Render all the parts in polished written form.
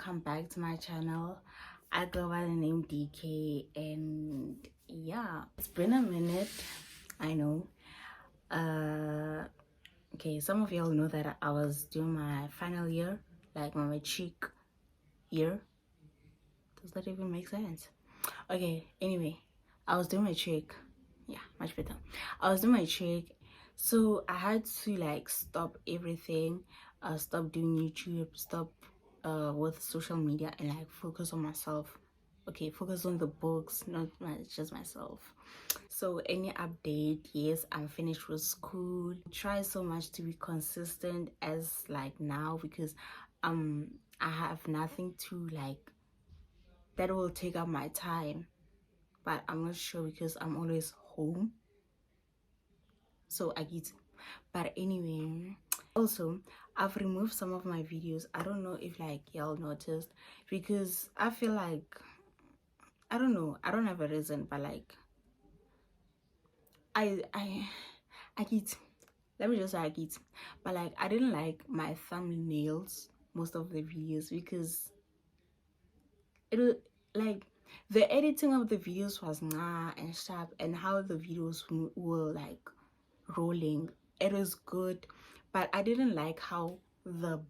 welcome back to my channel. I go by the name DK, and yeah, it's been a minute, I know. Okay, some of y'all know that I was doing my final year, like my matric year. Does that even make sense? Okay, anyway, I was doing my trick. Yeah, much better. I was doing my trick, so I had to like stop everything, stop doing YouTube, stop with social media, and like focus on myself. Okay, focus on the books, not just myself. So any update? Yes, I'm finished with school. Try so much to be consistent as like now, because I have nothing to like that will take up my time, but I'm not sure because I'm always home, so I get. But anyway, also I've removed some of my videos. I don't know if like y'all noticed, because I feel like, I don't know, I don't have a reason, but like I get, let me just say I get, but like I didn't like my thumbnails most of the videos, because it was like the editing of the videos was nah and sharp, and how the videos were like rolling, it was good, but I didn't like how the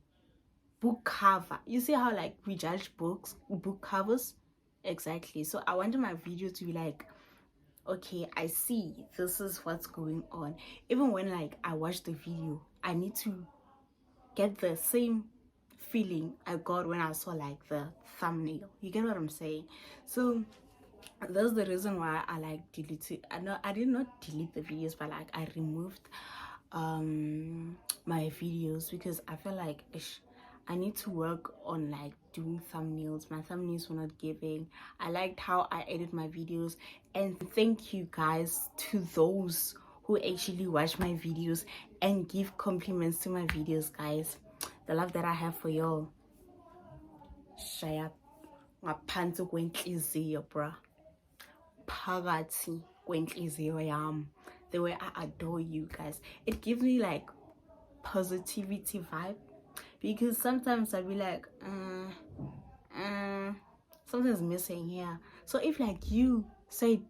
book cover, you see how like we judge book covers, exactly. So I wanted my video to be like, okay, I see this is what's going on. Even when like I watch the video, I need to get the same feeling I got when I saw like the thumbnail. You get what I'm saying? So that's the reason why I like deleted. I did not delete the videos, but like I removed my videos, because I feel like I need to work on like doing thumbnails. My thumbnails were not giving. I liked how I edit my videos, and thank you guys to those who actually watch my videos and give compliments to my videos, guys. The love that I have for y'all, shaya ngaphansi kwenhliziyo, bruh, phakathi kwenhliziyo yami. The way I adore you guys, it gives me like positivity vibe, because sometimes I'll be like something's missing here. So if like you say,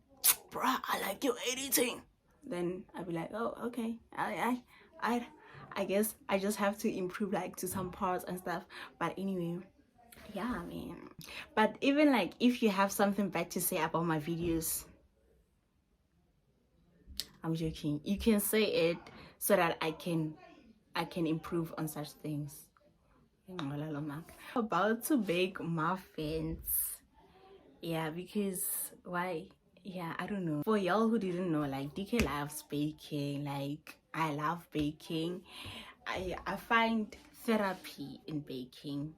bruh, I like your editing, then I'll be like, oh, okay, I guess I just have to improve like to some parts and stuff. But anyway, yeah, I mean, but even like if you have something bad to say about my videos, I'm joking, you can say it so that I can improve on such things. About to bake muffins. Yeah, because why? Yeah, I don't know. For y'all who didn't know, like DK loves baking. Like I love baking. I find therapy in baking,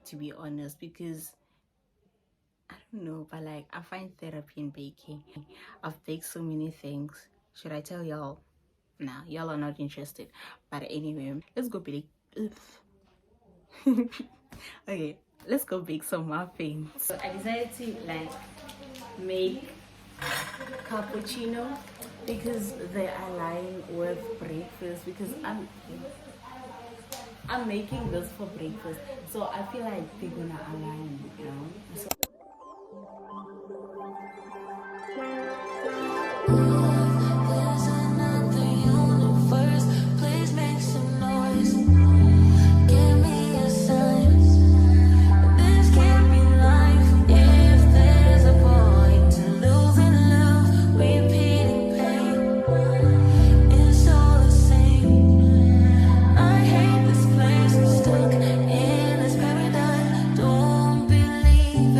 to be honest, because I don't know, but like I find therapy in baking. I've baked so many things. Should I tell y'all? Nah, y'all are not interested. But anyway, let's go bake. Okay, let's go bake some muffins. So I decided to like make cappuccino, because they align with breakfast, because I'm making this for breakfast, so I feel like they're gonna align, you know. So there's another universe, please make some noise. Give me a sign. This can't be life if there's a point to lose and lose. Repeating pain is all the same. I hate this place, I'm stuck in this paradise. Don't believe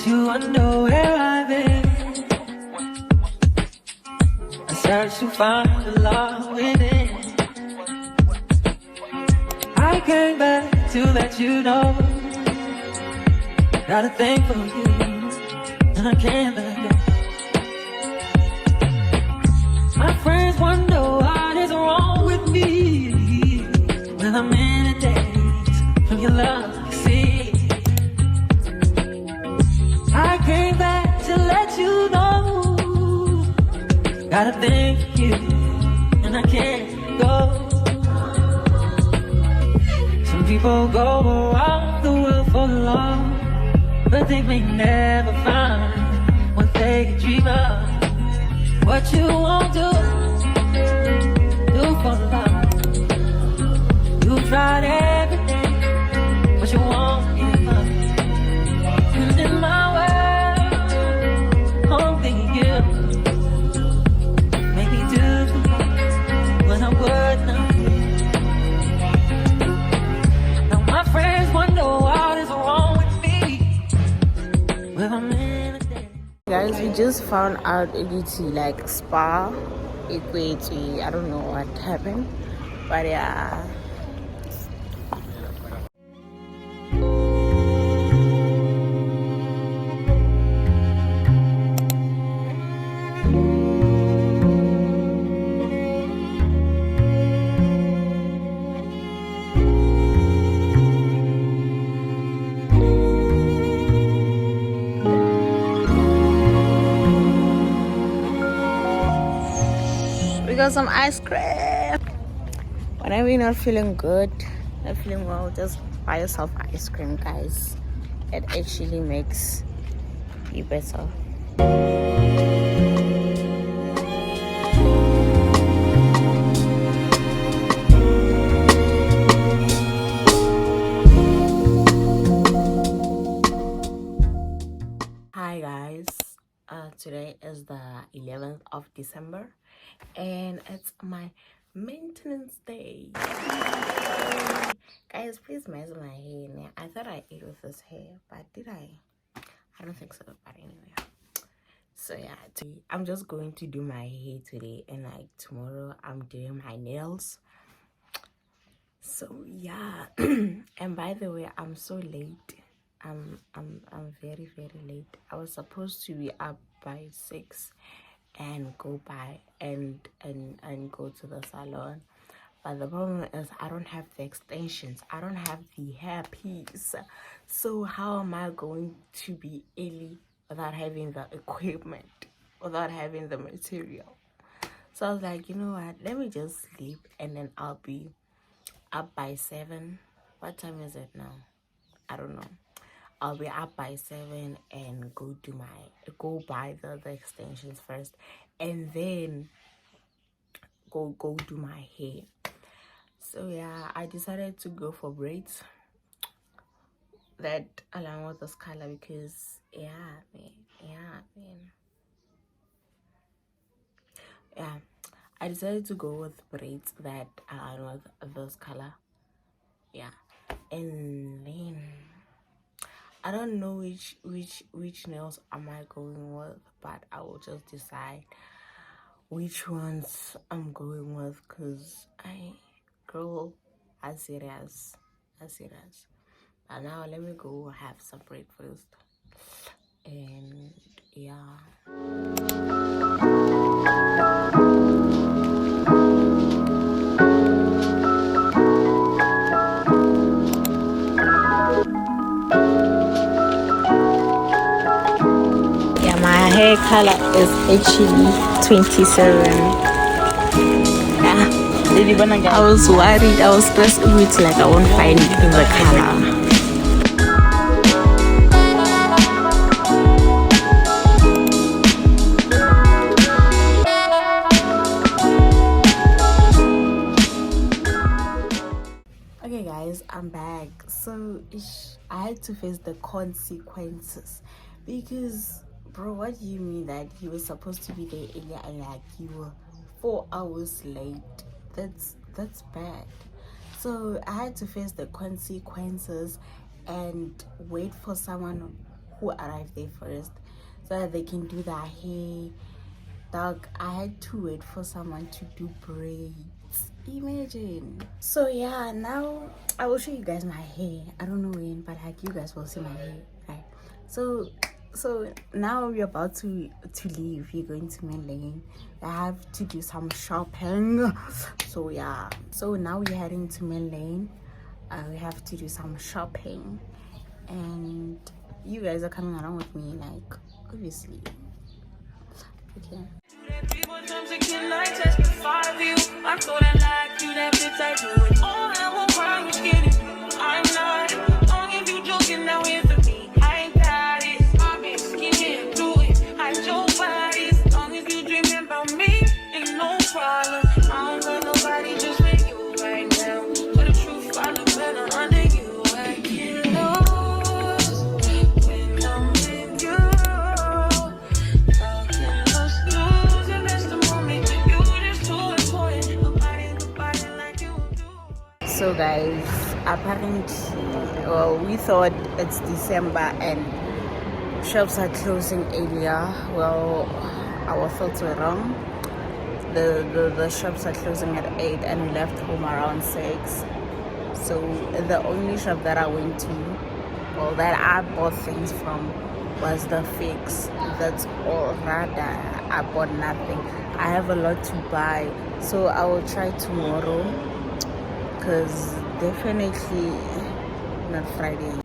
that you wonder where I've been. I search to find the love within. I came back to let you know. Got a thing for you, and I can't let go. My friends wonder what is wrong with me when I'm in a daze from your love, you see. I came back to let you know. Got a thing for you, and I can't go. Some people go around the world for love, but they may never find what they dream of. What you won't do for love. You tried everything, but you won't give up. And in my world, only you make me do when I would not. Now my friends wonder what is wrong with me when I'm in a day. Guys, we just found out it's like spa equity. I don't know what happened, but yeah. We got some ice cream. Whenever you're not feeling good, not feeling well, just buy yourself ice cream, guys. It actually makes you better. Hi guys, today is the 11th of December and it's my maintenance day. Guys, please measure my hair. I thought I ate with this hair, but did I? I don't think so, but anyway. So yeah, I'm just going to do my hair today, and like tomorrow I'm doing my nails. So yeah. And by the way, I'm so late. I'm very late. I was supposed to be up by 6 and go by and go to the salon, but the problem is I don't have the extensions, I don't have the hairpiece. So how am I going to be early without having the equipment, without having the material? So I was like, you know what, let me just sleep and then I'll be up by 7. What time is it now? I don't know. I'll be up by 7 and go buy the extensions first, and then go do my hair. So yeah, I decided to go for braids that align with this color because yeah, I decided to go with braids that align with this color. Yeah, and then I don't know which nails am I going with, but I will just decide which ones I'm going with, because girl, as serious. But now let me go have some breakfast, and yeah. My hair color is actually 27. Yeah, I was worried, I was stressed with like I won't find the color. Okay guys, I'm back. So I had to face the consequences, because bro, what do you mean that you were supposed to be there earlier and like you were 4 hours late? That's bad. So I had to face the consequences and wait for someone who arrived there first so that they can do their hair. Dog, I had to wait for someone to do braids. Imagine. So yeah, now I will show you guys my hair. I don't know when, but like you guys will see my hair, right? So now we're about to leave. We're going to Main Lane. I have to do some shopping. So yeah, so now we're heading to Main Lane. We have to do some shopping, and you guys are coming along with me, like obviously. Okay. So guys, apparently, well, we thought it's December and shops are closing earlier. Well, our thoughts were wrong. The shops are closing at 8 and we left home around 6. So the only shop that I went to, well, that I bought things from was the Fix. That's all. Rather, I bought nothing. I have a lot to buy, so I will try tomorrow, because definitely not Friday.